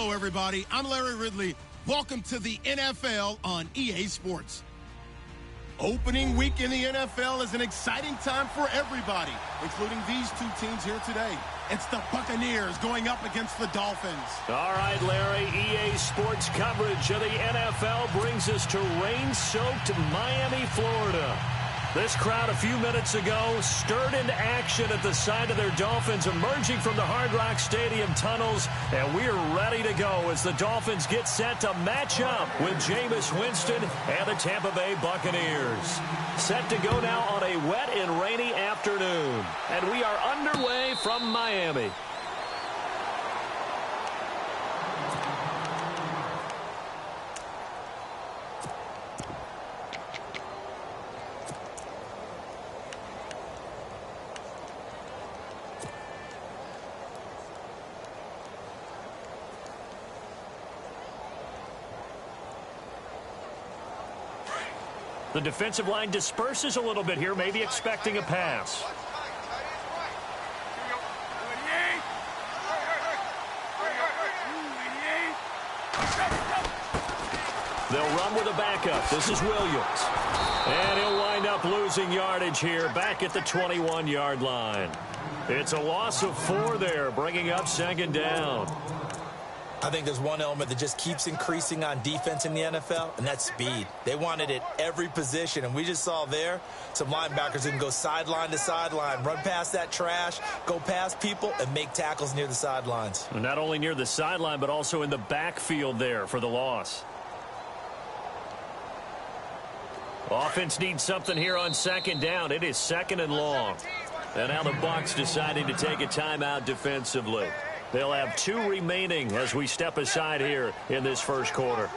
Hello, everybody. I'm Larry Ridley. Welcome to the NFL on EA Sports. Opening week in the NFL is an exciting time for everybody, including these two teams here today. It's the Buccaneers going up against the Dolphins. All right, Larry, EA Sports coverage of the NFL brings us to rain-soaked Miami, Florida. This crowd a few minutes ago stirred into action at the side of their Dolphins emerging from the Hard Rock Stadium tunnels, and we're ready to go as the Dolphins get set to match up with Jameis Winston and the Tampa Bay Buccaneers. Set to go now on a wet and rainy afternoon, and we are underway from Miami. The defensive line disperses a little bit here, maybe expecting a pass. They'll run with a backup. This is Williams. And he'll wind up losing yardage here back at the 21-yard line. It's a loss of 4 there, bringing up second down. I think there's one element that just keeps increasing on defense in the NFL, and that's speed. They want it at every position, and we just saw there some linebackers who can go sideline to sideline, run past that trash, go past people, and make tackles near the sidelines. And not only near the sideline, but also in the backfield there for the loss. Offense needs something here on second down. It is second and long. And now the Bucs deciding to take a timeout defensively. They'll have 2 remaining as we step aside here in this first quarter.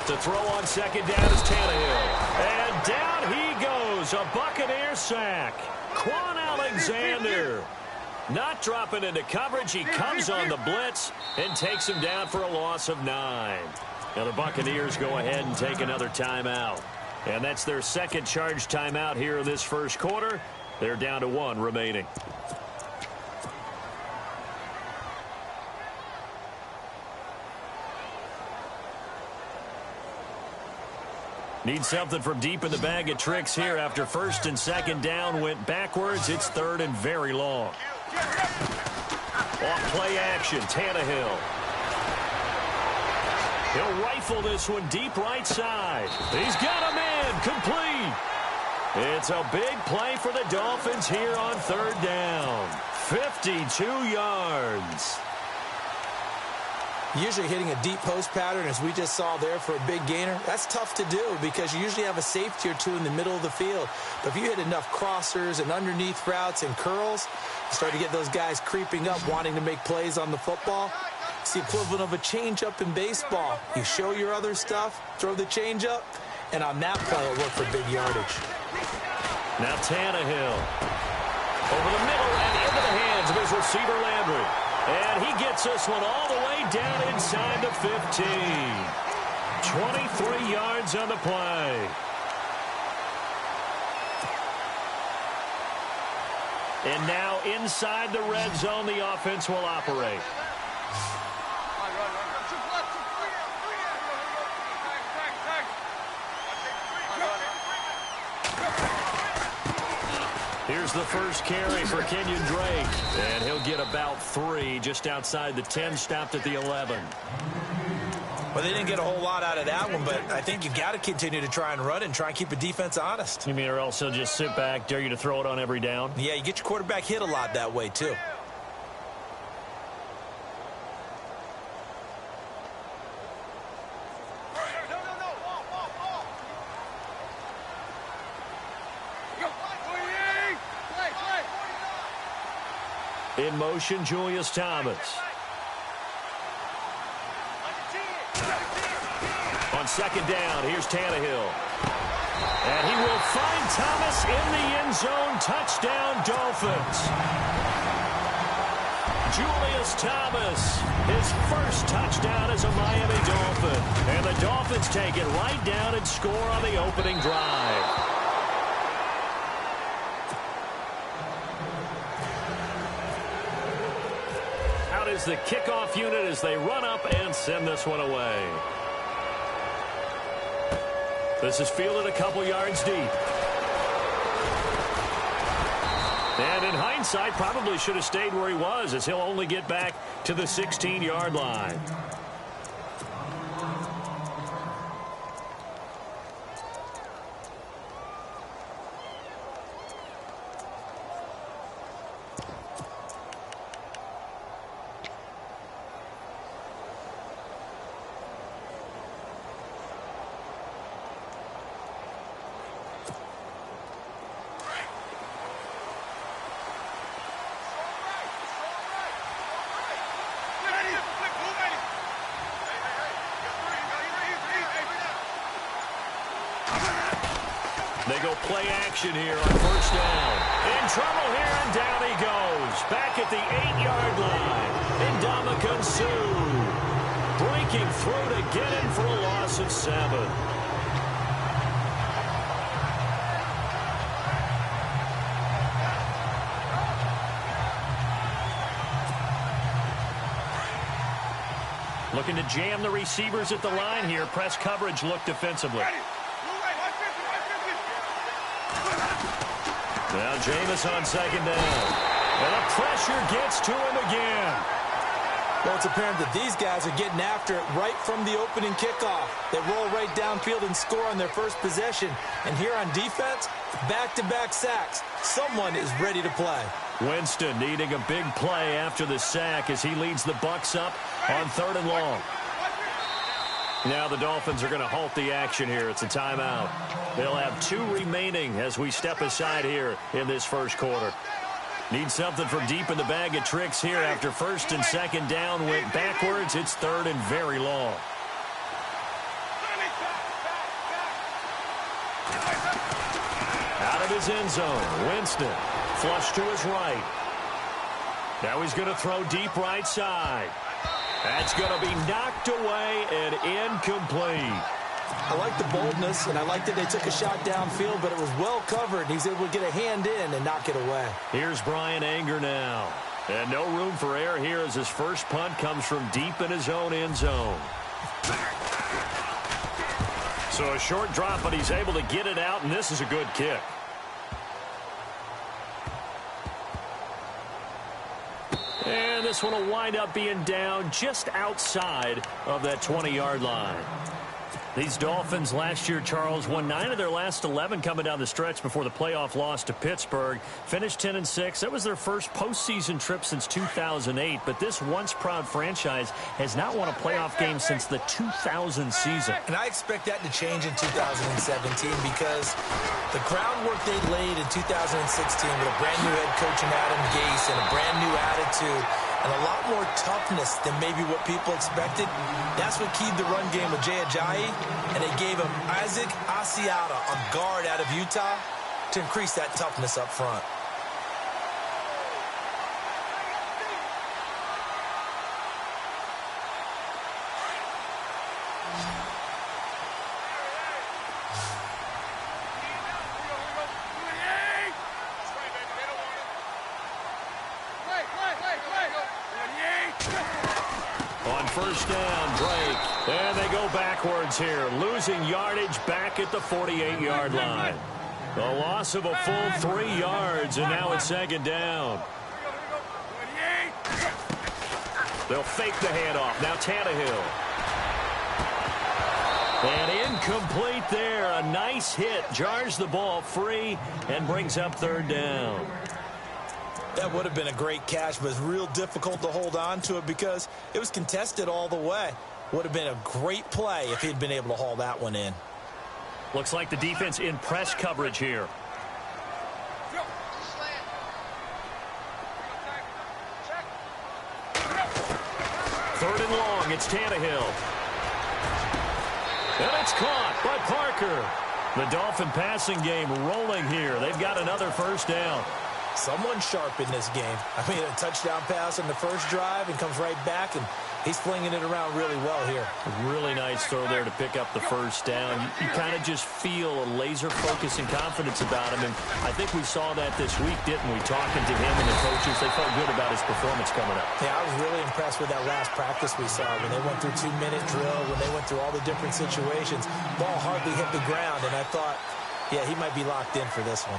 To throw on second down is Tannehill. And down he goes. A Buccaneer sack. Quan Alexander not dropping into coverage. He comes on the blitz and takes him down for a loss of 9. Now the Buccaneers go ahead and take another timeout. And that's their second charge timeout here in this first quarter. They're down to 1 remaining. Need something from deep in the bag of tricks here after first and second down went backwards. It's third and very long. Off play action, Tannehill. He'll rifle this one deep right side. He's got a man complete. It's a big play for the Dolphins here on third down. 52 yards. Usually hitting a deep post pattern, as we just saw there for a big gainer, that's tough to do because you usually have a safety or 2 in the middle of the field. But if you hit enough crossers and underneath routes and curls, you start to get those guys creeping up, wanting to make plays on the football. It's the equivalent of a changeup in baseball. You show your other stuff, throw the changeup, and on that play, it worked for big yardage. Now Tannehill. Over the middle and into the hands of his receiver, Landry. And he gets this one all the way down inside the 15. 23 yards on the play. And now inside the red zone, the offense will operate. Here's the first carry for Kenyon Drake. And he'll get about 3 just outside the 10, stopped at the 11. Well, they didn't get a whole lot out of that one, but I think you've got to continue to try and run and try and keep the defense honest. You mean or else he'll just sit back, dare you to throw it on every down? Yeah, you get your quarterback hit a lot that way, too. In motion, Julius Thomas. On second down, here's Tannehill. And he will find Thomas in the end zone. Touchdown, Dolphins. Julius Thomas, his first touchdown as a Miami Dolphin. And the Dolphins take it right down and score on the opening drive. is the kickoff unit as they run up and send this one away. This is fielded a couple yards deep. And in hindsight, probably should have stayed where he was, as he'll only get back to the 16-yard line. They go play action here on first down. In trouble here, and down he goes. Back at the 8-yard line. Ndamukong Suh breaking through to get him for a loss of 7. Looking to jam the receivers at the line here. Press coverage look defensively. Now Jameis on second down. And the pressure gets to him again. Well, it's apparent that these guys are getting after it right from the opening kickoff. They roll right downfield and score on their first possession. And here on defense, back-to-back sacks. Someone is ready to play. Winston needing a big play after the sack as he leads the Bucs up on 3rd and long. Now the Dolphins are going to halt the action here. It's a timeout. They'll have 2 remaining as we step aside here in this first quarter. Need something from deep in the bag of tricks here after 1st and 2nd down went backwards. It's 3rd and very long. Out of his end zone, Winston flush to his right. Now he's going to throw deep right side. That's going to be knocked away and incomplete. I like the boldness, and I like that they took a shot downfield, but it was well covered. He's able to get a hand in and knock it away. Here's Brian Anger now. And no room for error here as his first punt comes from deep in his own end zone. So a short drop, but he's able to get it out, and this is a good kick. And this one will wind up being down just outside of that 20-yard line. These Dolphins last year, Charles, won 9 of their last 11 coming down the stretch before the playoff loss to Pittsburgh. Finished 10-6. That was their first postseason trip since 2008. But this once-proud franchise has not won a playoff game since the 2000 season. And I expect that to change in 2017 because the groundwork they laid in 2016 with a brand-new head coach in Adam Gase and a brand-new attitude and a lot more toughness than maybe what people expected. That's what keyed the run game with Jay Ajayi, and they gave him Isaac Asiata, a guard out of Utah, to increase that toughness up front. First down, Drake. And they go backwards here, losing yardage back at the 48-yard line. The loss of a full 3 yards, and now it's 2nd down. They'll fake the handoff. Now Tannehill. And incomplete there. A nice hit. Jars the ball free and brings up 3rd down. That would have been a great catch, but it's real difficult to hold on to it because it was contested all the way. Would have been a great play if he'd been able to haul that one in. Looks like the defense in press coverage here. 3rd and long, it's Tannehill. And it's caught by Parker. The Dolphin passing game rolling here. They've got another first down. Someone sharp in this game. I mean, a touchdown pass on the first drive and comes right back and He's flinging it around really well here. Really nice throw there to pick up the first down. You kind of just feel a laser focus and confidence about him, and I think we saw that this week, didn't we? Talking to him and the coaches, they felt good about his performance coming up. Yeah, I was really impressed with that last practice we saw when they went through 2-minute drill, when they went through all the different situations. Ball hardly hit the ground, and I thought, yeah, he might be locked in for this one.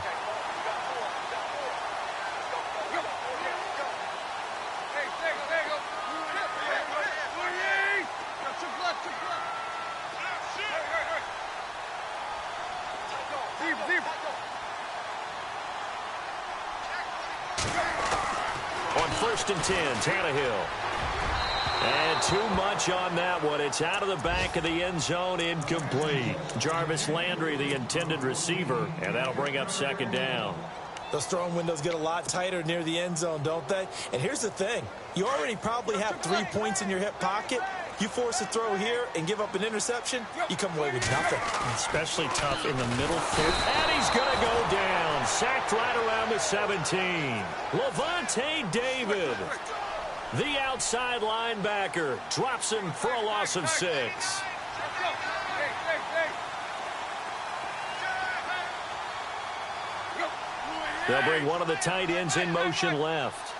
On 1st and 10, Tannehill. And too much on that one. It's out of the back of the end zone, incomplete. Jarvis Landry, the intended receiver, and that'll bring up 2nd down. Those throwing windows get a lot tighter near the end zone, don't they? And here's the thing. You already probably have 3 points in your hip pocket. You force a throw here and give up an interception, you come away with nothing. Especially tough in the middle third. And he's going to go down. Sacked right around the 17. Levante David, the outside linebacker, drops him for a loss of 6. They'll bring one of the tight ends in motion left.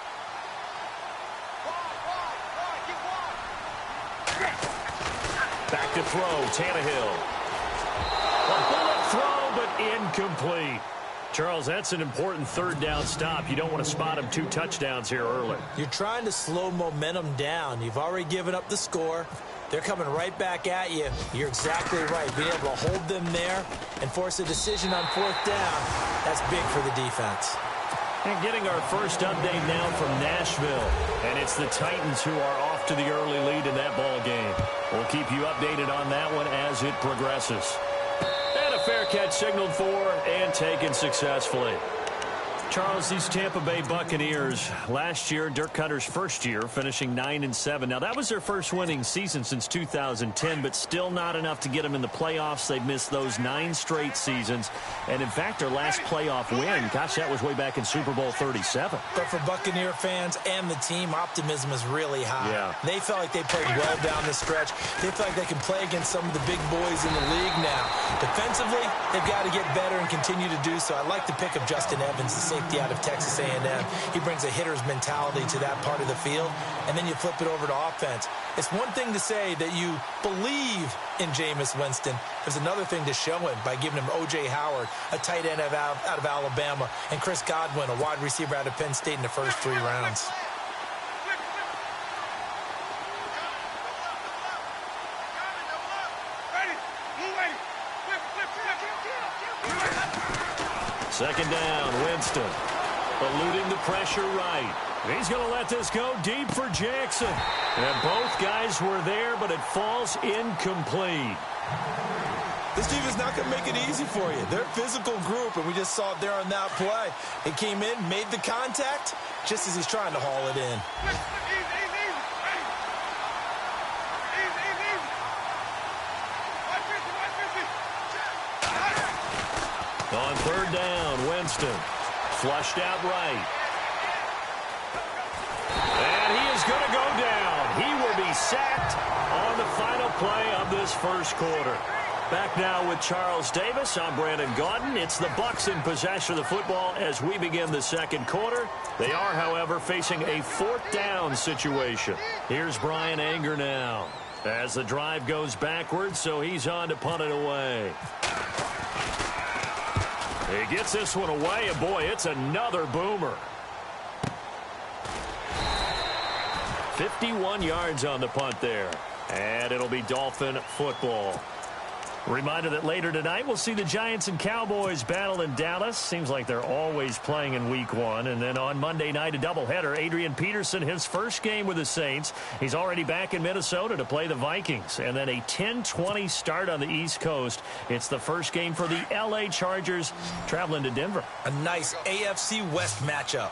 Back to throw, Tannehill. A bullet throw, but incomplete. Charles, that's an important 3rd down stop. You don't want to spot him 2 touchdowns here early. You're trying to slow momentum down. You've already given up the score. They're coming right back at you. You're exactly right. Being able to hold them there and force a decision on 4th down, that's big for the defense. And getting our first update now from Nashville. And it's the Titans who are off to the early lead in that ball game. We'll keep you updated on that one as it progresses. And a fair catch signaled for and taken successfully. Charles, these Tampa Bay Buccaneers, last year, Dirk Cutter's first year, finishing 9-7. Now, that was their first winning season since 2010, but still not enough to get them in the playoffs. They've missed those 9 straight seasons. And, in fact, their last playoff win, gosh, that was way back in Super Bowl 37. But for Buccaneer fans and the team, optimism is really high. Yeah. They felt like they played well down the stretch. They feel like they can play against some of the big boys in the league now. Defensively, they've got to get better and continue to do so. I like the pick of Justin Evans, the safety out of Texas A&M. He brings a hitter's mentality to that part of the field, and then you flip it over to offense. It's one thing to say that you believe in Jameis Winston. There's another thing to show him by giving him O.J. Howard, a tight end out of Alabama, and Chris Godwin, a wide receiver out of Penn State in the first 3 rounds. Second down, Winston. Eluding the pressure right. He's going to let this go deep for Jackson. And both guys were there, but it falls incomplete. This team is not going to make it easy for you. They're a physical group, and we just saw it there on that play. It came in, made the contact, just as he's trying to haul it in. On 3rd down, Winston. Flushed out right. And he is going to go down. He will be sacked on the final play of this first quarter. Back now with Charles Davis. I'm Brandon Gaudin. It's the Bucs in possession of the football as we begin the second quarter. They are, however, facing a 4th down situation. Here's Brian Anger now as the drive goes backwards, so he's on to punt it away. He gets this one away, and boy, it's another boomer. 51 yards on the punt there, and it'll be Dolphin football. Reminder that later tonight we'll see the Giants and Cowboys battle in Dallas. Seems like they're always playing in week 1. And then on Monday night, a doubleheader. Adrian Peterson, his first game with the Saints. He's already back in Minnesota to play the Vikings. And then a 10:20 start on the East Coast. It's the first game for the L.A. Chargers traveling to Denver. A nice AFC West matchup.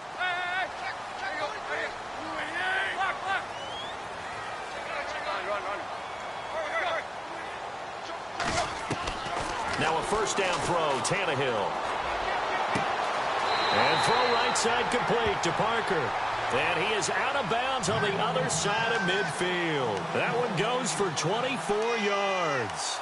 Now a first down throw, Tannehill. And throw right side complete to Parker. And he is out of bounds on the other side of midfield. That one goes for 24 yards.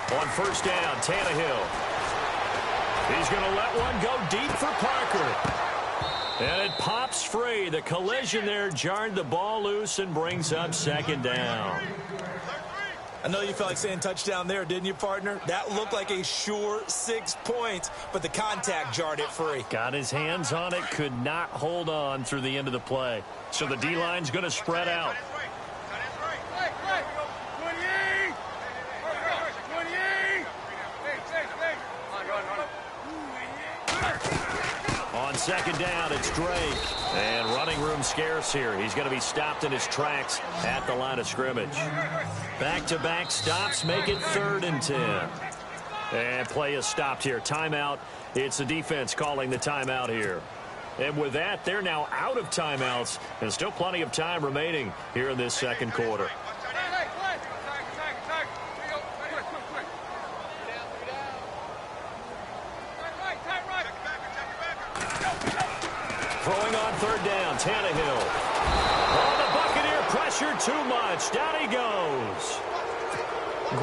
On first down, Tannehill. He's going to let one go deep for Parker. And it pops free. The collision there jarred the ball loose and brings up second down. I know you felt like saying touchdown there, didn't you, partner? That looked like a sure 6 points, but the contact jarred it free. Got his hands on it, could not hold on through the end of the play. So the D-line's going to spread out. On second down, it's Drake. And running room scarce here. He's going to be stopped in his tracks at the line of scrimmage. Back-to-back stops make it 3rd and 10. And play is stopped here. Timeout. It's the defense calling the timeout here. And with that, they're now out of timeouts. And still plenty of time remaining here in this second quarter. Throwing on third down, Tannehill. Oh, the Buccaneer pressure too much. Down he goes.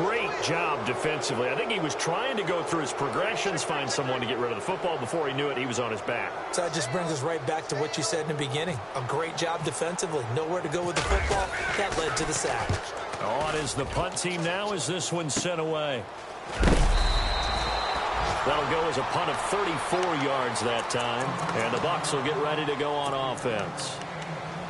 Great job defensively. I think he was trying to go through his progressions, find someone to get rid of the football. Before he knew it, he was on his back. So that just brings us right back to what you said in the beginning. A great job defensively. Nowhere to go with the football. That led to the sack. On is the punt team now as this one's sent away. That'll go as a punt of 34 yards that time. And the Bucs will get ready to go on offense.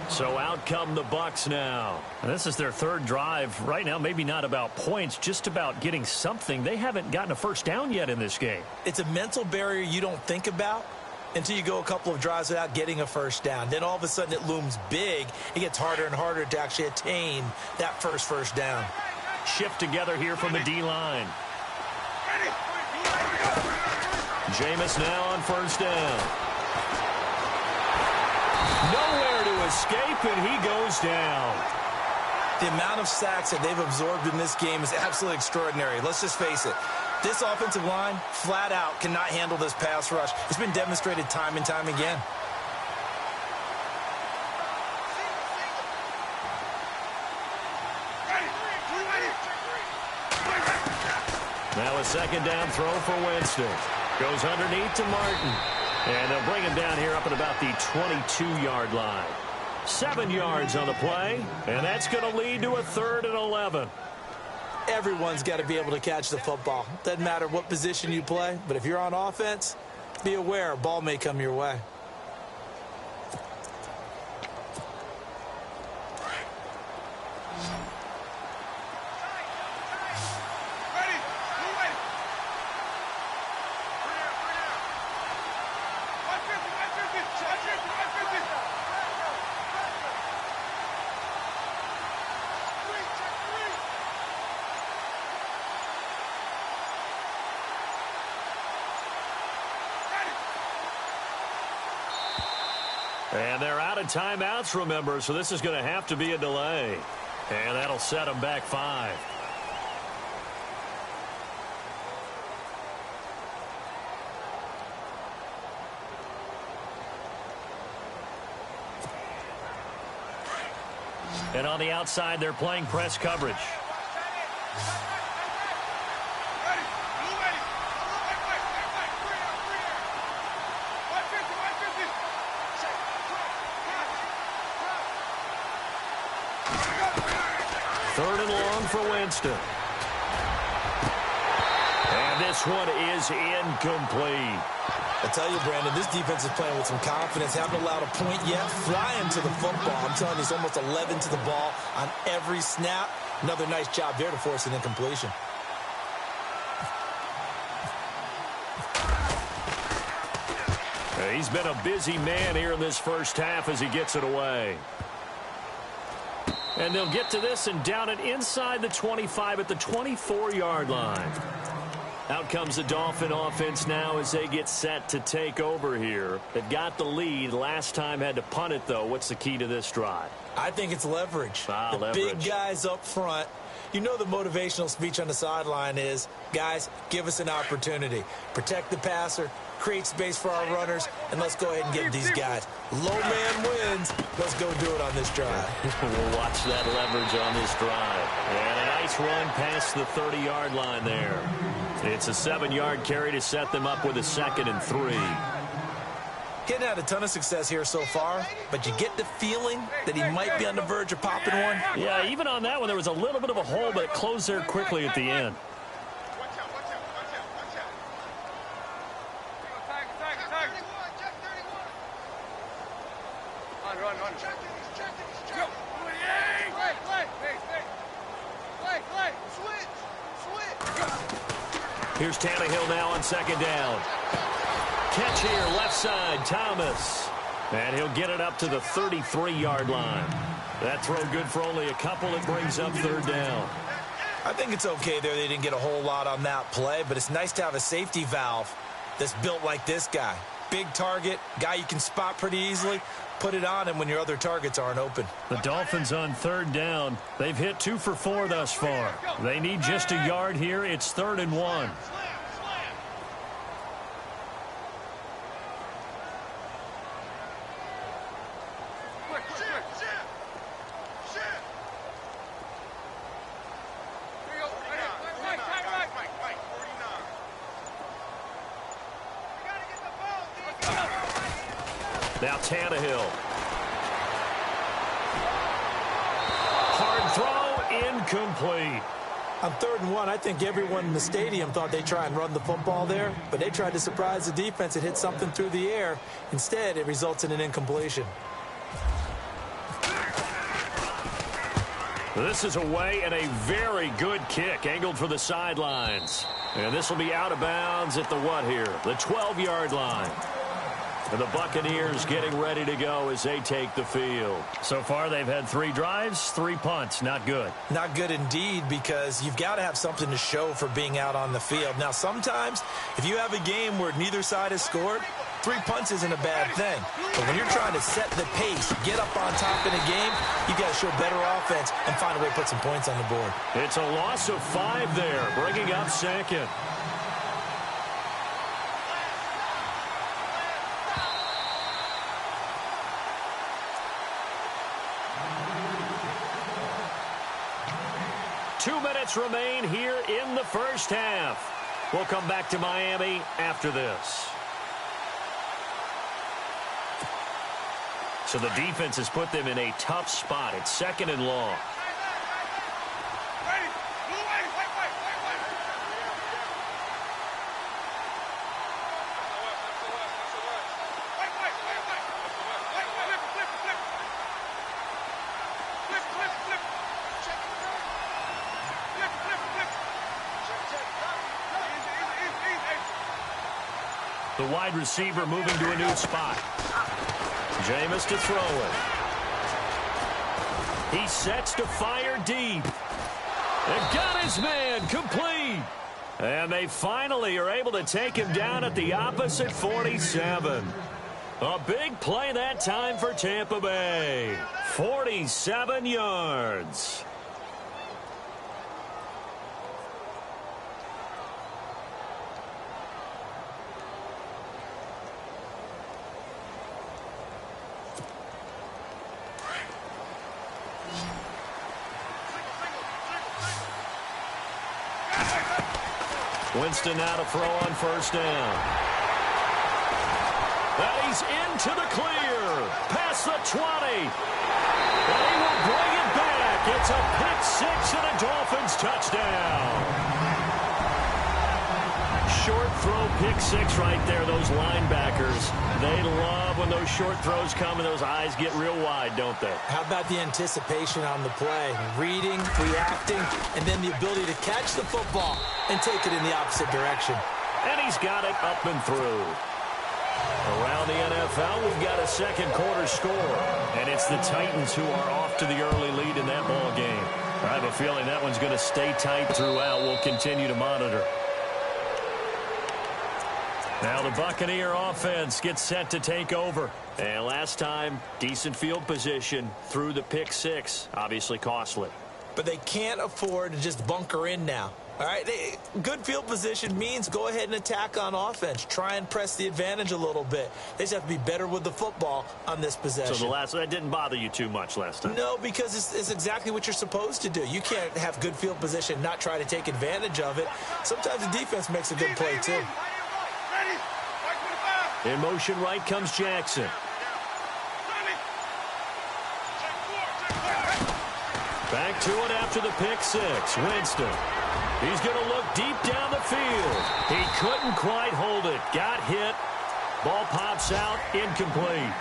So out come the Bucs now. And this is their 3rd drive. Right now, maybe not about points, just about getting something. They haven't gotten a first down yet in this game. It's a mental barrier you don't think about until you go a couple of drives without getting a first down. Then all of a sudden it looms big. It gets harder and harder to actually attain that first down. Shift together here from the D-line. Jameis now on first down. Nowhere to escape, and he goes down. The amount of sacks that they've absorbed in this game is absolutely extraordinary. Let's just face it. This offensive line, flat out, cannot handle this pass rush. It's been demonstrated time and time again. Now a second down throw for Winston. Goes underneath to Martin. And they'll bring him down here up at about the 22-yard line. 7 yards on the play, and that's going to lead to a 3rd and 11. Everyone's got to be able to catch the football. Doesn't matter what position you play, but if you're on offense, be aware a ball may come your way. And they're out of timeouts, remember, so this is going to have to be a delay. And that'll set them back 5. And on the outside, they're playing press coverage. Third and long for Winston. And this one is incomplete. I tell you, Brandon, this defense is playing with some confidence. Haven't allowed a point yet. Flying to the football. I'm telling you, it's almost 11 to the ball on every snap. Another nice job there to force an incompletion. He's been a busy man here in this first half as he gets it away. And they'll get to this and down it inside the 25 at the 24-yard line. Out comes the Dolphin offense now as they get set to take over here. They've got the lead. Last time had to punt it, though. What's the key to this drive? I think it's leverage. Leverage. Big guys up front. You know the motivational speech on the sideline is, guys, give us an opportunity. Protect the passer, create space for our runners, and let's go ahead and get these guys. Low man wins. Let's go do it on this drive. We'll watch that leverage on this drive. And a nice run past the 30-yard line there. It's a 7-yard carry to set them up with a 2nd and 3. Getting had a ton of success here so far, but you get the feeling that he might be on the verge of popping one. Yeah, even on that one, there was a little bit of a hole, but it closed there quickly at the end. Here's Tannehill now on 2nd down. Catch here, left side, Thomas. And he'll get it up to the 33-yard line. That throw good for only a couple. It brings up 3rd down. I think it's okay there. They didn't get a whole lot on that play, but it's nice to have a safety valve that's built like this guy. Big target, guy you can spot pretty easily. Put it on him when your other targets aren't open. The Dolphins on 3rd down. They've hit 2 for 4 thus far. They need just a yard here. It's 3rd and 1. Now Tannehill. Hard throw, incomplete. On 3rd and 1, I think everyone in the stadium thought they'd try and run the football there, but they tried to surprise the defense and hit something through the air. Instead, it results in an incompletion. This is away and a very good kick, angled for the sidelines. And this will be out of bounds at the what here? The 12-yard line. And the Buccaneers getting ready to go as they take the field. So far, they've had 3 drives, 3 punts. Not good. Not good indeed, because you've got to have something to show for being out on the field. Now, sometimes, if you have a game where neither side has scored, 3 punts isn't a bad thing. But when you're trying to set the pace, get up on top in a game, you got to show better offense and find a way to put some points on the board. It's a loss of 5 there, bringing up 2nd. Two minutes remain here in the first half. We'll come back to Miami after this. So the defense has put them in a tough spot. It's 2nd and long. The wide receiver moving to a new spot. Jameis to throw it. He sets to fire deep. And got his man complete. And they finally are able to take him down at the opposite 47. A big play that time for Tampa Bay. 47 yards. Winston now to throw on 1st down. And he's into the clear. Past the 20. And he will bring it back. It's a pick 6 and a Dolphins touchdown. Short throw, pick 6 right there. Those linebackers, they love when those short throws come and those eyes get real wide, don't they? How about the anticipation on the play? Reading, reacting, and then the ability to catch the football and take it in the opposite direction. And he's got it up and through. Around the NFL, we've got a 2nd quarter score. And it's the Titans who are off to the early lead in that ball game. I have a feeling that one's going to stay tight throughout. We'll continue to monitor. Now the Buccaneer offense gets set to take over. And last time, decent field position through the pick six. Obviously costly. But they can't afford to just bunker in now. All right, good field position means go ahead and attack on offense. Try and press the advantage a little bit. They just have to be better with the football on this possession. So that didn't bother you too much last time? No, because it's exactly what you're supposed to do. You can't have good field position, not try to take advantage of it. Sometimes the defense makes a good play, too. In motion right comes Jackson. Back to it after the pick six. Winston. He's going to look deep down the field. He couldn't quite hold it. Got hit. Ball pops out. Incomplete.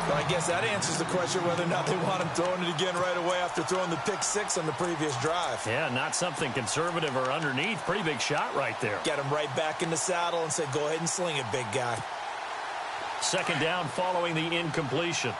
Well, I guess that answers the question whether or not they want him throwing it again right away after throwing the pick six on the previous drive. Yeah, not something conservative or underneath. Pretty big shot right there. Get him right back in the saddle and say, go ahead and sling it, big guy. Second down following the incompletion.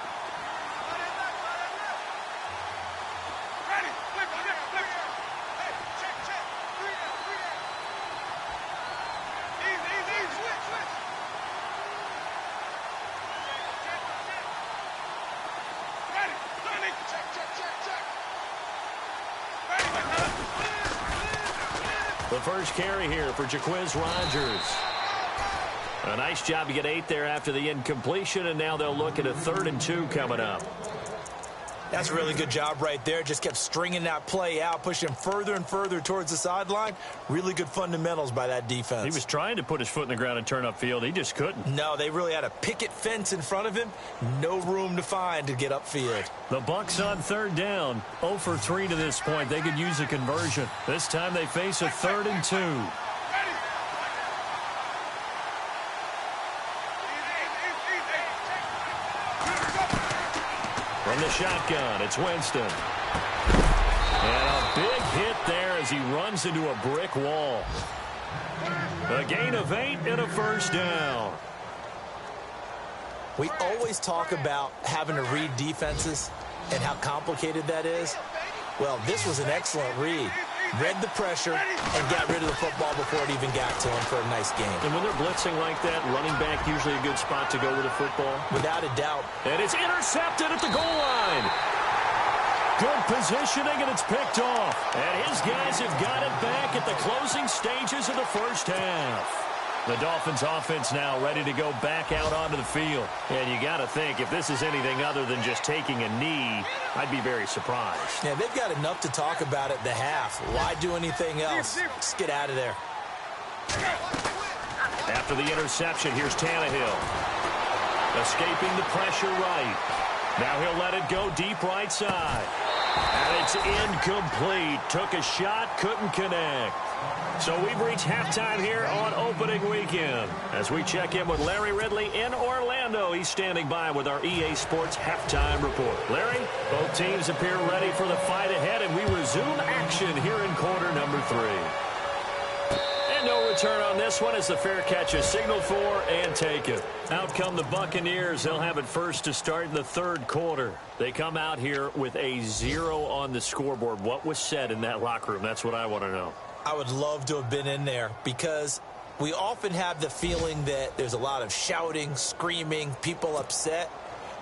The first carry here for Jaquiz Rodgers. A nice job to get 8 there after the incompletion, and now they'll look at a 3rd and 2 coming up. That's a really good job right there. Just kept stringing that play out, pushing further and further towards the sideline. Really good fundamentals by that defense. He was trying to put his foot in the ground and turn upfield. He just couldn't. No, they really had a picket fence in front of him. No room to find to get upfield. The Bucs on 3rd down. 0 for 3 to this point. They could use a conversion. This time they face a 3rd and 2. From the shotgun, it's Winston. And a big hit there as he runs into a brick wall. A gain of 8 and a first down. We always talk about having to read defenses and how complicated that is. Well, this was an excellent read. Read the pressure and got rid of the football before it even got to him for a nice game. And when they're blitzing like that, running back usually a good spot to go with the football. Without a doubt. And it's intercepted at the goal line. Good positioning, and it's picked off. And his guys have got it back at the closing stages of the first half. The Dolphins offense now ready to go back out onto the field. And you got to think, if this is anything other than just taking a knee, I'd be very surprised. Yeah, they've got enough to talk about at the half. Why do anything else? Just get out of there. After the interception, here's Tannehill. Escaping the pressure right. Now he'll let it go deep right side. And it's incomplete. Took a shot, couldn't connect. So we've reached halftime here on opening weekend. As we check in with Larry Ridley in Orlando, he's standing by with our EA Sports halftime report. Larry, both teams appear ready for the fight ahead, and we resume action here in quarter number 3. And no return on this one as the fair catch is signaled for and taken. Out come the Buccaneers. They'll have it first to start in the 3rd quarter. They come out here with a 0 on the scoreboard. What was said in that locker room? That's what I want to know. I would love to have been in there because we often have the feeling that there's a lot of shouting, screaming, people upset.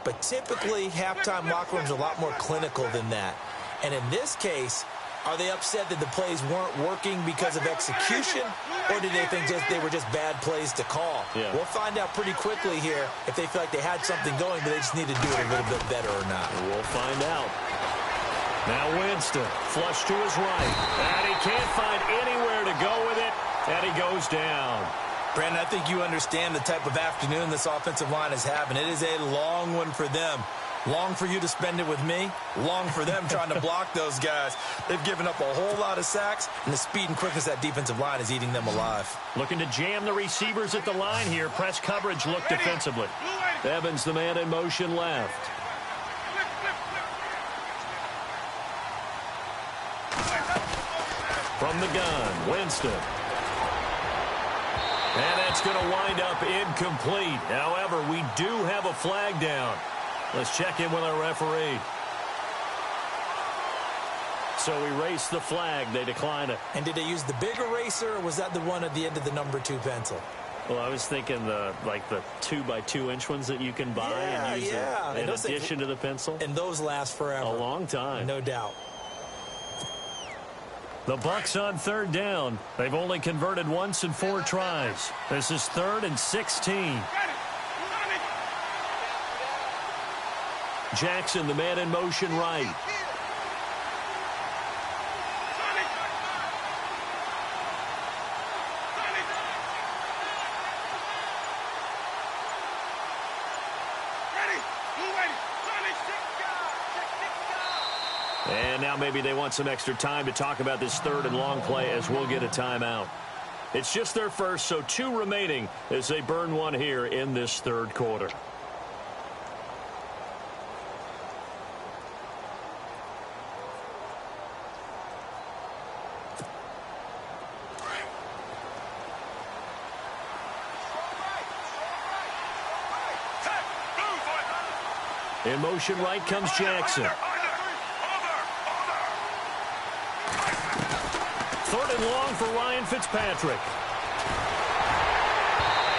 But typically, halftime locker rooms are a lot more clinical than that. And in this case, are they upset that the plays weren't working because of execution, or did they think they were just bad plays to call? Yeah. We'll find out pretty quickly here if they feel like they had something going, but they just need to do it a little bit better or not. We'll find out. Now Winston, flush to his right. And he can't find anywhere to go with it, and he goes down. Brandon, I think you understand the type of afternoon this offensive line is having. It is a long one for them. Long for you to spend it with me. Long for them trying to block those guys. They've given up a whole lot of sacks, and the speed and quickness of that defensive line is eating them alive. Looking to jam the receivers at the line here. Press coverage look defensively. Evans, the man in motion left. From the gun, Winston. And that's going to wind up incomplete. However, we do have a flag down. Let's check in with our referee. So erase the flag. They decline it. And did they use the big eraser, or was that the one at the end of the number 2 pencil? Well, I was thinking the 2x2-inch ones that you can buy and use in addition to the pencil. And those last forever. A long time. No doubt. The Bucs on third down. They've only converted once in 4 tries. This is 3rd and 16. Jackson, the man in motion right. And now maybe they want some extra time to talk about this 3rd and long play as we'll get a timeout. It's just their first, so 2 remaining as they burn one here in this 3rd quarter. In motion right comes Jackson. 3rd and long for Ryan Fitzpatrick.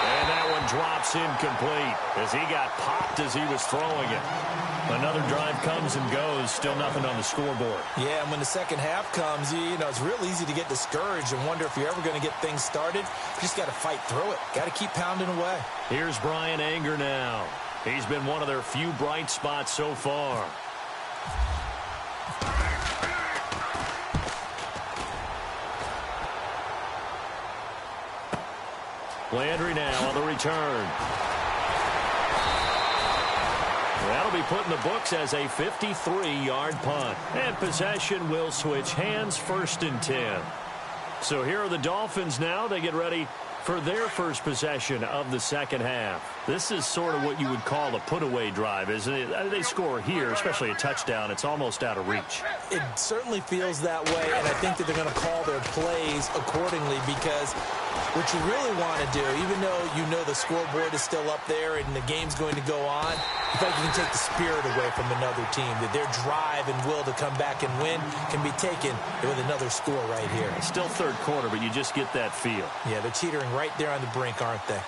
And that one drops incomplete as he got popped as he was throwing it. Another drive comes and goes, still nothing on the scoreboard. Yeah, and when the second half comes, you know, it's real easy to get discouraged and wonder if you're ever going to get things started. You just got to fight through it. Got to keep pounding away. Here's Brian Anger now. He's been one of their few bright spots so far. Landry now on the return. That'll be put in the books as a 53-yard punt. And possession will switch hands, 1st and 10. So here are the Dolphins now. They get ready for their first possession of the second half. This is sort of what you would call a put-away drive, isn't it? They score here, especially a touchdown. It's almost out of reach. It certainly feels that way, and I think that they're going to call their plays accordingly because what you really want to do, even though you know the scoreboard is still up there and the game's going to go on, you feel like you can take the spirit away from another team, that their drive and will to come back and win can be taken with another score right here. It's still 3rd quarter, but you just get that feel. Yeah, they're teetering right there on the brink, aren't they?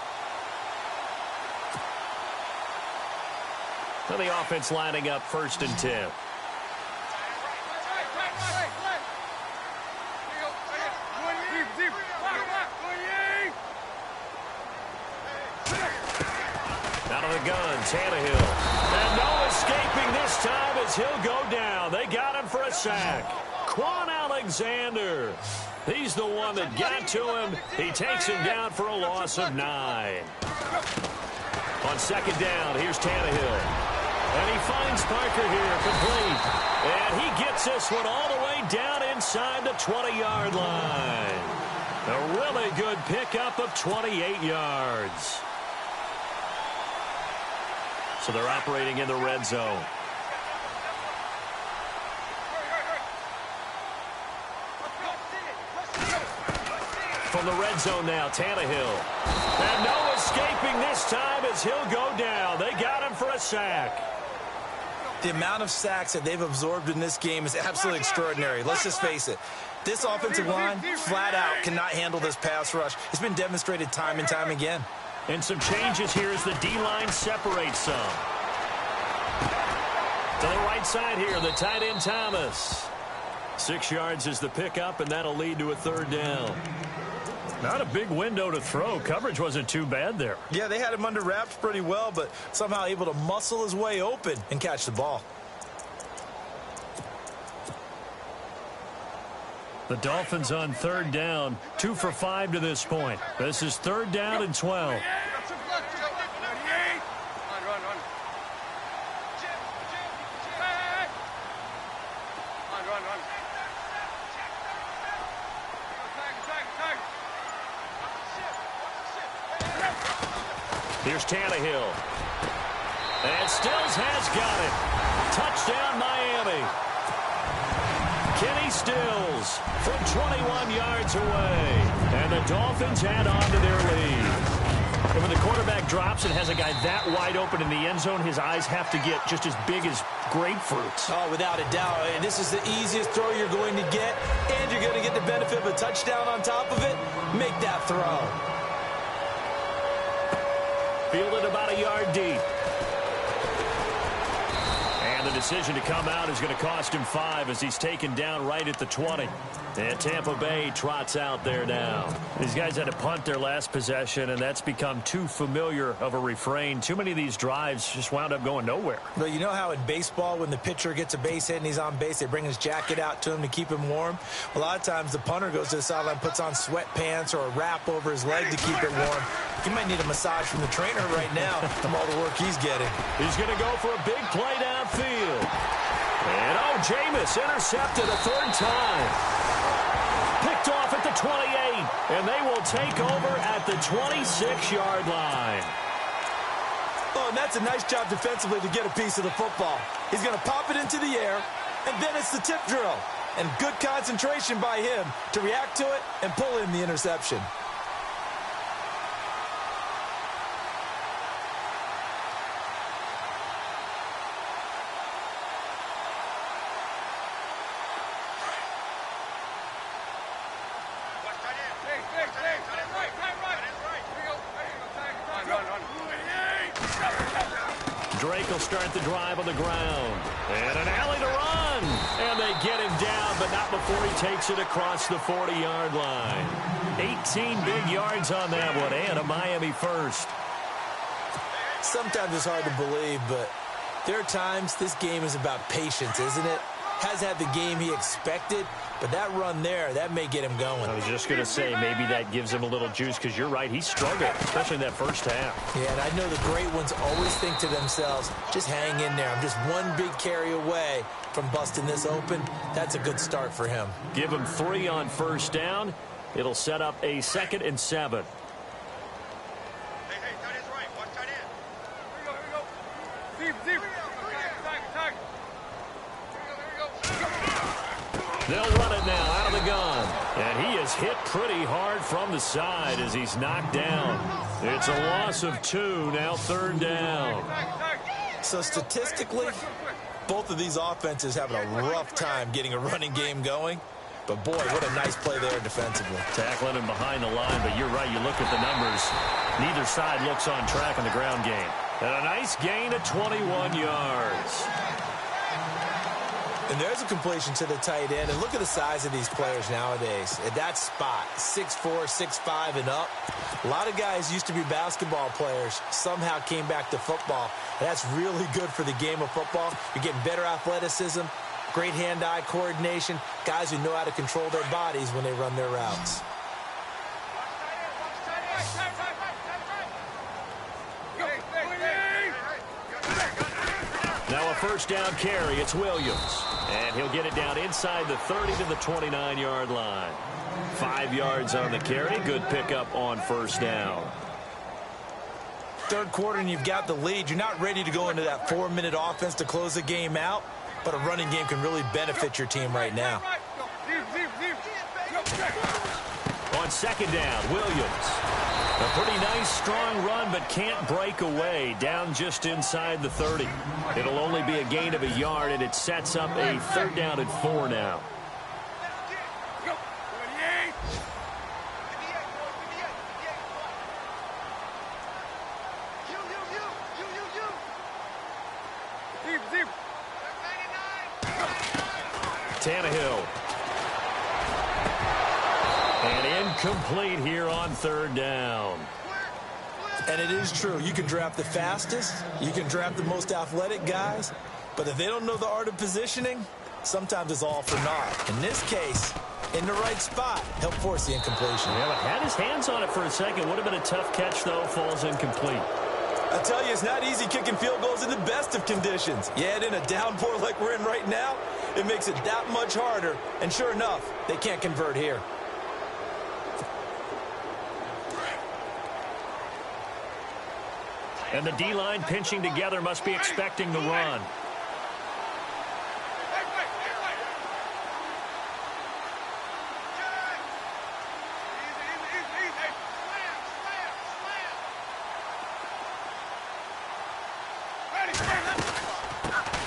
So the offense lining up 1st and 10. Out of the gun, Tannehill. And no escaping this time as he'll go down. They got him for a sack. Quan Alexander. He's the one that got to him. He takes him down for a loss of 9. On 2nd down, here's Tannehill. And he finds Parker here, complete. And he gets this one all the way down inside the 20-yard line. A really good pickup of 28 yards. So they're operating in the red zone. From the red zone now, Tannehill. And no escaping this time as he'll go down. They got him for a sack. The amount of sacks that they've absorbed in this game is absolutely extraordinary. Let's just face it. This offensive line, flat out, cannot handle this pass rush. It's been demonstrated time and time again. And some changes here as the D-line separates some. To the right side here, the tight end Thomas. 6 yards is the pickup, and that'll lead to a 3rd down. Not a big window to throw. Coverage wasn't too bad there. Yeah, they had him under wraps pretty well, but somehow able to muscle his way open and catch the ball. The Dolphins on 3rd down, 2 for 5 to this point. This is 3rd down and 12. Here's Tannehill. And Stills has got it. Touchdown, Miami. Kenny Stills from 21 yards away. And the Dolphins add on to their lead. And when the quarterback drops and has a guy that wide open in the end zone, his eyes have to get just as big as grapefruits. Oh, without a doubt. And this is the easiest throw you're going to get, and you're going to get the benefit of a touchdown on top of it. Make that throw. fielded about a yard deep. And the decision to come out is going to cost him 5 as he's taken down right at the 20. And Tampa Bay trots out there now. These guys had to punt their last possession, and that's become too familiar of a refrain. Too many of these drives just wound up going nowhere. But you know how in baseball, when the pitcher gets a base hit and he's on base, they bring his jacket out to him to keep him warm? A lot of times the punter goes to the sideline, puts on sweatpants or a wrap over his leg to keep it warm. He might need a massage from the trainer right now from all the work he's getting. He's going to go for a big play downfield. And, Jameis intercepted a 3rd time. Picked off at the 28, and they will take over at the 26-yard line. Oh, and that's a nice job defensively to get a piece of the football. He's going to pop it into the air, and then it's the tip drill. And good concentration by him to react to it and pull in the interception. Drake will start the drive on the ground. And an alley to run. And they get him down, but not before he takes it across the 40-yard line. 18 big yards on that one, and a Miami first. Sometimes it's hard to believe, but there are times this game is about patience, isn't it? Has had the game he expected, but that run there, that may get him going. I was just going to say, maybe that gives him a little juice, because you're right, he struggled, especially in that first half. Yeah, and I know the great ones always think to themselves, just hang in there. I'm just one big carry away from busting this open. That's a good start for him. Give him 3 on first down. It'll set up a 2nd and 7. They'll run it now out of the gun. And he is hit pretty hard from the side as he's knocked down. It's a loss of 2, now 3rd down. So statistically, both of these offenses having a rough time getting a running game going. But boy, what a nice play there defensively. Tackling him behind the line, but you're right, you look at the numbers. Neither side looks on track in the ground game. And a nice gain of 21 yards. And there's a completion to the tight end. And look at the size of these players nowadays. At that spot, 6'4", 6'5", and up. A lot of guys used to be basketball players, somehow came back to football. And that's really good for the game of football. You're getting better athleticism, great hand-eye coordination, guys who know how to control their bodies when they run their routes. Now a first down carry. It's Williams. And he'll get it down inside the 30 to the 29-yard line. 5 yards on the carry. Good pickup on first down. Third quarter and you've got the lead. You're not ready to go into that 4-minute offense to close the game out, but a running game can really benefit your team right now. On second down, Williams. A pretty nice, strong run, but can't break away. Down just inside the 30. It'll only be a gain of a yard, and it sets up a 3rd down and 4 now. Tannehill. And incomplete here on 3rd down. And it is true. You can draft the fastest. You can draft the most athletic guys. But if they don't know the art of positioning, sometimes it's all for naught. In this case, in the right spot, help force the incompletion. Yeah, but had his hands on it for a second. Would have been a tough catch, though. Falls incomplete. I tell you, it's not easy kicking field goals in the best of conditions. You add in a downpour like we're in right now, it makes it that much harder. And sure enough, they can't convert here. And the D-line pinching together, must be expecting the run.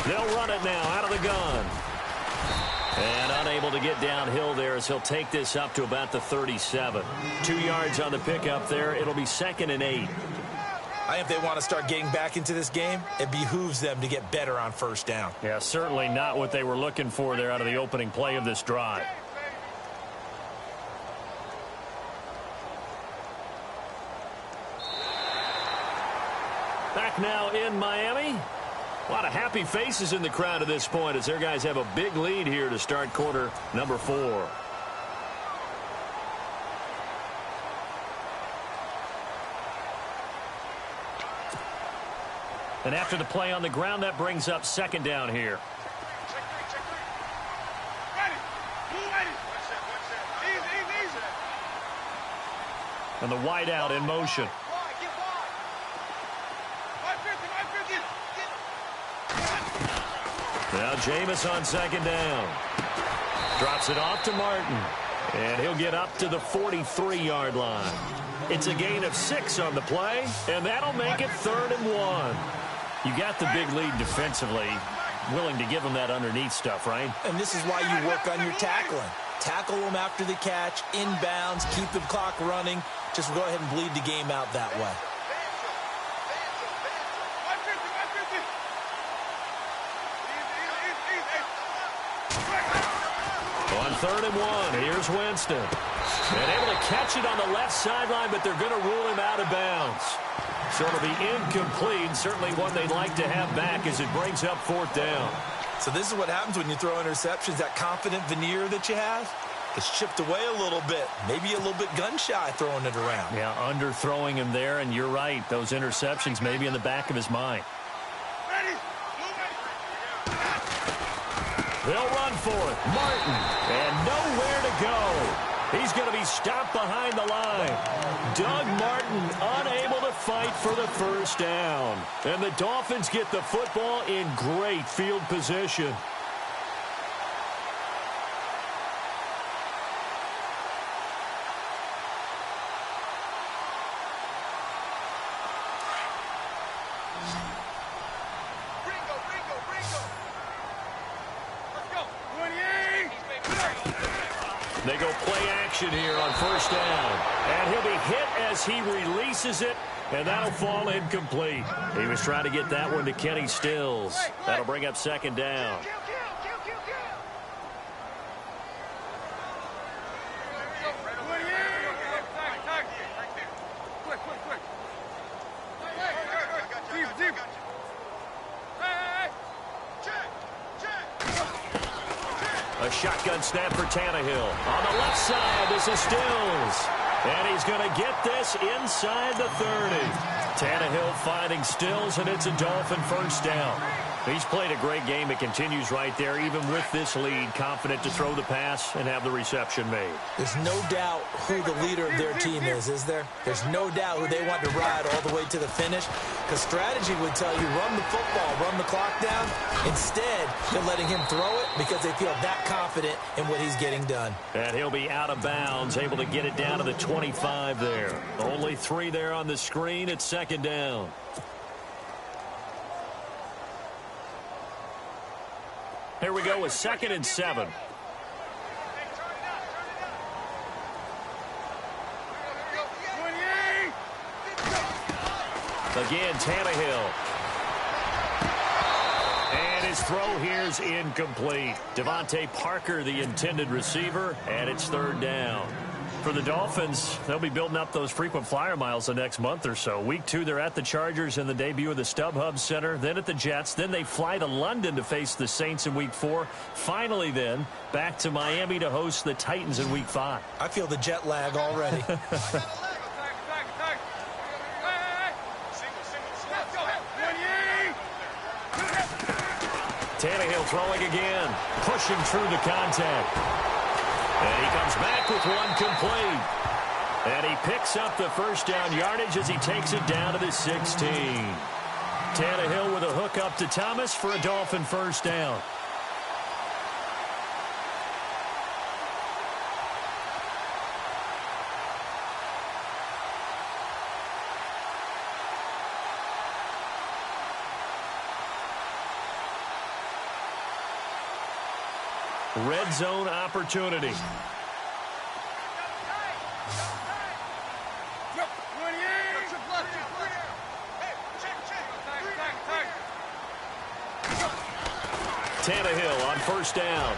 They'll run it now out of the gun. And unable to get downhill there as he'll take this up to about the 37. 2 yards on the pickup there. It'll be 2nd and 8. I think if they want to start getting back into this game, it behooves them to get better on first down. Yeah, certainly not what they were looking for there out of the opening play of this drive. Back now in Miami. A lot of happy faces in the crowd at this point as their guys have a big lead here to start quarter number 4. And after the play on the ground, that brings up second down here. And the wide out in motion. Now Jameis on second down. Drops it off to Martin. And he'll get up to the 43-yard line. It's a gain of 6 on the play, and that'll make it 3rd and 1. You got the big lead defensively, willing to give them that underneath stuff, right? And this is why you work on your tackling. Tackle them after the catch, inbounds, keep the clock running. Just go ahead and bleed the game out that way. On 3rd and 1, here's Winston. And able to catch it on the left sideline, but they're going to rule him out of bounds. So it'll be incomplete, certainly one they'd like to have back as it brings up 4th down. So this is what happens when you throw interceptions, that confident veneer that you have. It's chipped away a little bit, maybe a little bit gun-shy throwing it around. Yeah, underthrowing him there, and you're right. Those interceptions may be in the back of his mind. They'll run for it. Martin, and nowhere to go. He's going to be stopped behind the line. Doug Martin unable to fight for the first down. And the Dolphins get the football in great field position. They go play action here on first down. And he'll be hit as he releases it, and that'll fall incomplete. He was trying to get that one to Kenny Stills. That'll bring up 2nd down. A shotgun snap for Tannehill. On the left side, this is Stills. And he's going to get this inside the 30. Tannehill finding Stills, and it's a Dolphin first down. He's played a great game. It continues right there, even with this lead, confident to throw the pass and have the reception made. There's no doubt who the leader of their team is there? There's no doubt who they want to ride all the way to the finish. Because strategy would tell you, run the football, run the clock down. Instead, they're letting him throw it because they feel that confident in what he's getting done. And he'll be out of bounds, able to get it down to the 25 there. Only 3 there on the screen. It's 2nd down. Here we go with 2nd and 7. Again, Tannehill. And his throw here's incomplete. Devontae Parker, the intended receiver, and it's 3rd down. For the Dolphins, they'll be building up those frequent flyer miles the next month or so. Week 2, they're at the Chargers in the debut of the StubHub Center, then at the Jets. Then they fly to London to face the Saints in Week 4. Finally, then, back to Miami to host the Titans in Week 5. I feel the jet lag already. Tannehill throwing again, pushing through the contact. And he comes back with one complete. And he picks up the first down yardage as he takes it down to the 16. Tannehill with a hook up to Thomas for a Dolphin first down. Red zone opportunity. Tannehill on first down.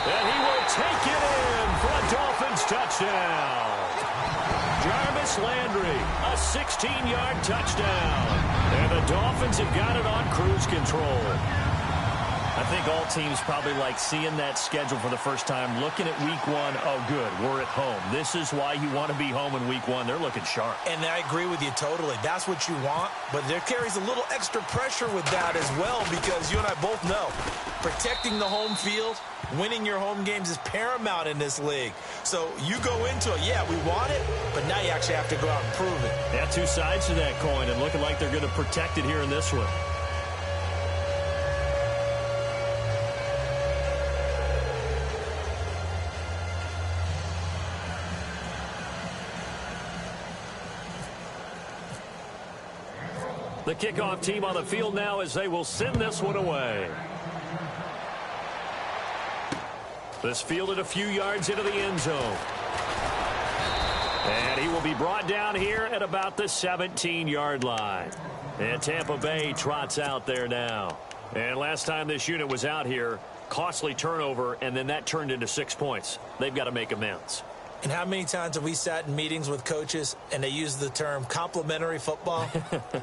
And he will take it in for a Dolphins touchdown. Jarvis Landry, a 16-yard touchdown. And the Dolphins have got it on cruise control. I think all teams probably like seeing that schedule for the first time, looking at week one. Oh, good, we're at home. This is why you want to be home in week one. They're looking sharp. And I agree with you totally. That's what you want, but there carries a little extra pressure with that as well, because you and I both know protecting the home field, winning your home games is paramount in this league. So you go into it, yeah, we want it, but now you actually have to go out and prove it. Yeah, two sides to that coin, and looking like they're going to protect it here in this one. The kickoff team on the field now as they will send this one away. This fielded a few yards into the end zone. And he will be brought down here at about the 17-yard line. And Tampa Bay trots out there now. And last time this unit was out here, costly turnover, and then that turned into 6 points. They've got to make amends. And how many times have we sat in meetings with coaches and they use the term complementary football?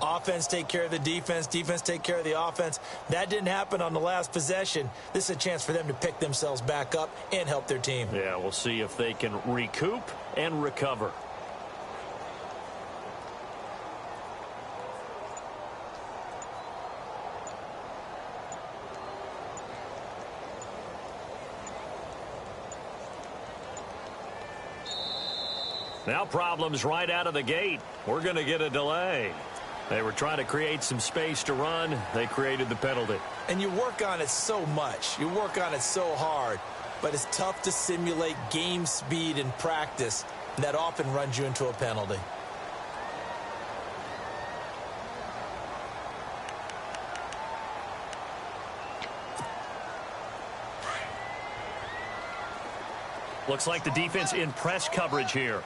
Offense take care of the defense, defense take care of the offense. That didn't happen on the last possession. This is a chance for them to pick themselves back up and help their team. Yeah, we'll see if they can recoup and recover. Now problems right out of the gate. We're going to get a delay. They were trying to create some space to run. They created the penalty. And you work on it so much. You work on it so hard. But it's tough to simulate game speed in practice. And that often runs you into a penalty. Looks like the defense in press coverage here.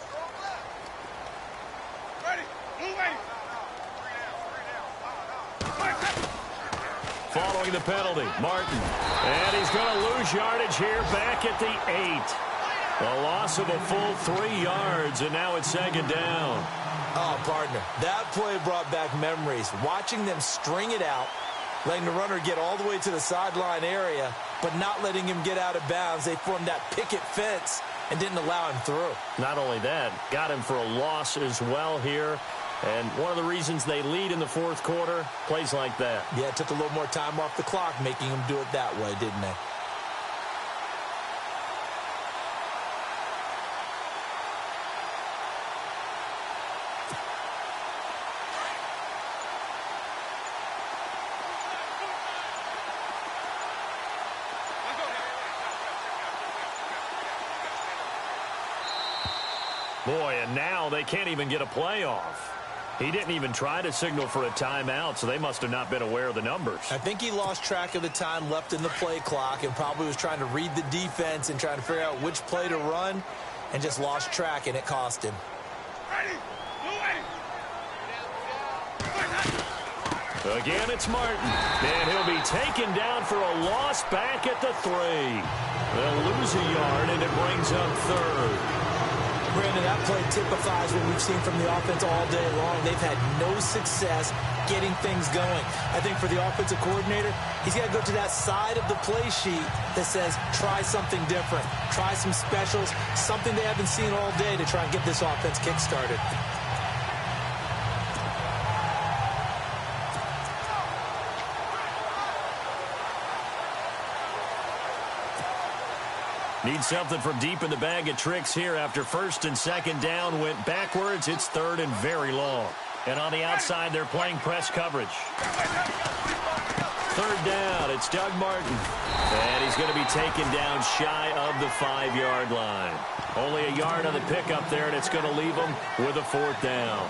Following the penalty, Martin. And he's going to lose yardage here back at the 8. A loss of a full 3 yards, and now it's second down. Oh, partner, that play brought back memories. Watching them string it out, letting the runner get all the way to the sideline area, but not letting him get out of bounds. They formed that picket fence and didn't allow him through. Not only that, got him for a loss as well here. And one of the reasons they lead in the fourth quarter, plays like that. Yeah, it took a little more time off the clock, making him do it that way, didn't they? Boy, and now they can't even get a playoff. He didn't even try to signal for a timeout, so they must have not been aware of the numbers. I think he lost track of the time left in the play clock and probably was trying to read the defense and trying to figure out which play to run and just lost track, and it cost him. Again, it's Martin. And he'll be taken down for a loss back at the 3. They'll lose a yard, and it brings up third. Brandon, that play typifies what we've seen from the offense all day long. They've had no success getting things going. I think for the offensive coordinator, he's got to go to that side of the play sheet that says, try something different. Try some specials, something they haven't seen all day to try and get this offense kick-started. Need something from deep in the bag of tricks here after first and second down went backwards. It's third and very long. And on the outside, they're playing press coverage. Third down, it's Doug Martin. And he's going to be taken down shy of the 5-yard line. Only a yard on the pickup there, and it's going to leave him with a fourth down.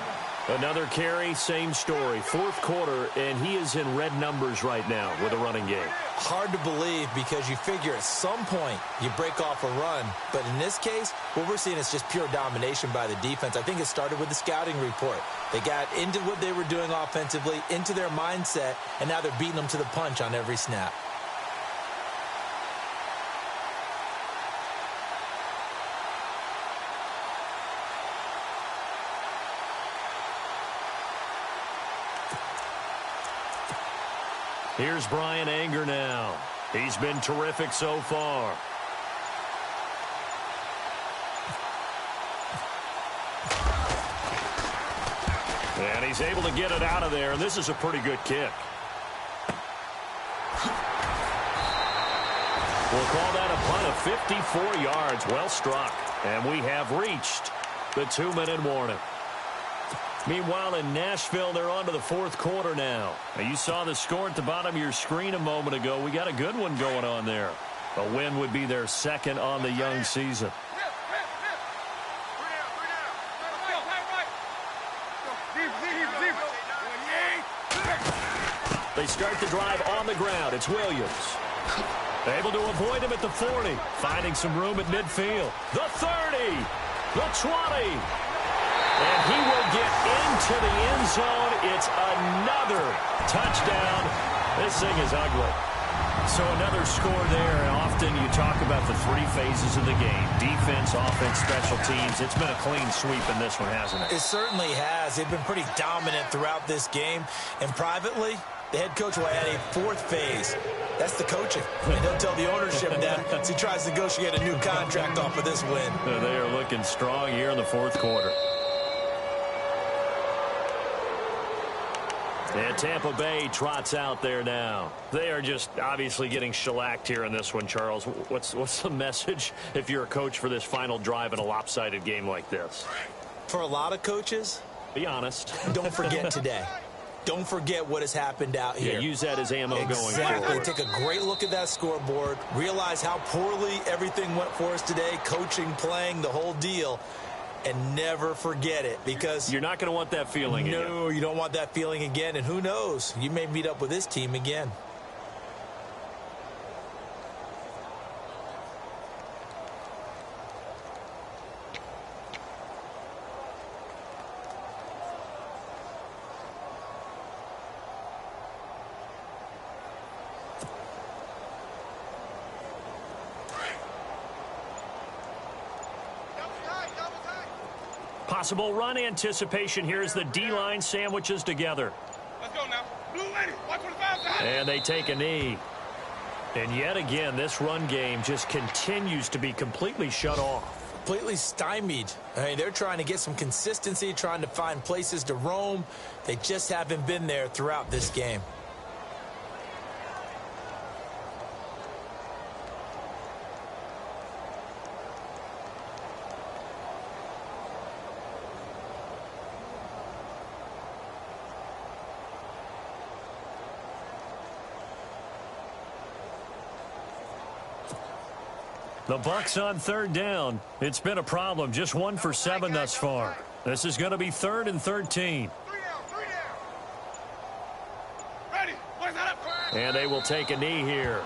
Another carry, same story. Fourth quarter, and he is in red numbers right now with a running game. Hard to believe because you figure at some point you break off a run. But in this case, what we're seeing is just pure domination by the defense. I think it started with the scouting report. They got into what they were doing offensively, into their mindset, and now they're beating them to the punch on every snap. Here's Brian Anger now. He's been terrific so far. And he's able to get it out of there, and this is a pretty good kick. We'll call that a punt of 54 yards. Well struck. And we have reached the 2-minute warning. Meanwhile, in Nashville, they're on to the fourth quarter now. You saw the score at the bottom of your screen a moment ago. We got a good one going on there. A win would be their second on the young season. They start the drive on the ground. It's Williams. Able to avoid him at the 40. Finding some room at midfield. The 30. The 20. And he will get into the end zone. It's another touchdown. This thing is ugly. So another score there. And often you talk about the three phases of the game. Defense, offense, special teams. It's been a clean sweep in this one, hasn't it? It certainly has. They've been pretty dominant throughout this game. And privately, the head coach will add a fourth phase. That's the coaching. And he'll tell the ownership that as he tries to negotiate a new contract off of this win. They are looking strong here in the fourth quarter. And Tampa Bay trots out there now. They are just obviously getting shellacked here in this one, Charles. What's the message if you're a coach for this final drive in a lopsided game like this? For a lot of coaches, be honest. Don't forget today. Don't forget what has happened out here. Yeah, use that as ammo going forward. Exactly. Take a great look at that scoreboard. Realize how poorly everything went for us today. Coaching, playing, the whole deal. And never forget it, because you're not going to want that feeling again. No, you don't want that feeling again. And who knows? You may meet up with this team again. Possible run anticipation here as the D-line sandwiches together. Let's go now. Blue lady, 125. And they take a knee. And yet again, this run game just continues to be completely shut off. Completely stymied. I mean, they're trying to get some consistency, trying to find places to roam. They just haven't been there throughout this game. The Bucs on third down. It's been a problem. Just 1 for 7 thus far. This is going to be 3rd and 13. Ready. And they will take a knee here.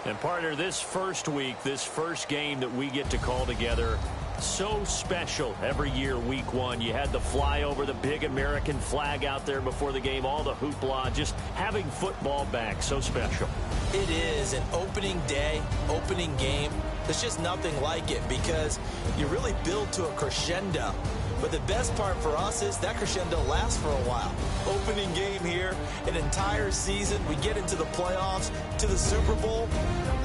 And partner, this first week, this first game that we get to call together, so special every year, week one. You had the flyover, the big American flag out there before the game, all the hoopla, just having football back, so special. It is an opening day, opening game. There's just nothing like it because you really build to a crescendo. But the best part for us is that crescendo lasts for a while. Opening game here, an entire season. We get into the playoffs, to the Super Bowl.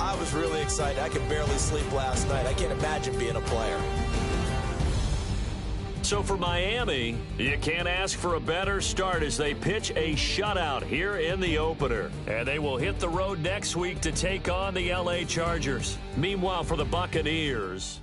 I was really excited. I could barely sleep last night. I can't imagine being a player. So for Miami, you can't ask for a better start as they pitch a shutout here in the opener. And they will hit the road next week to take on the LA Chargers. Meanwhile, for the Buccaneers,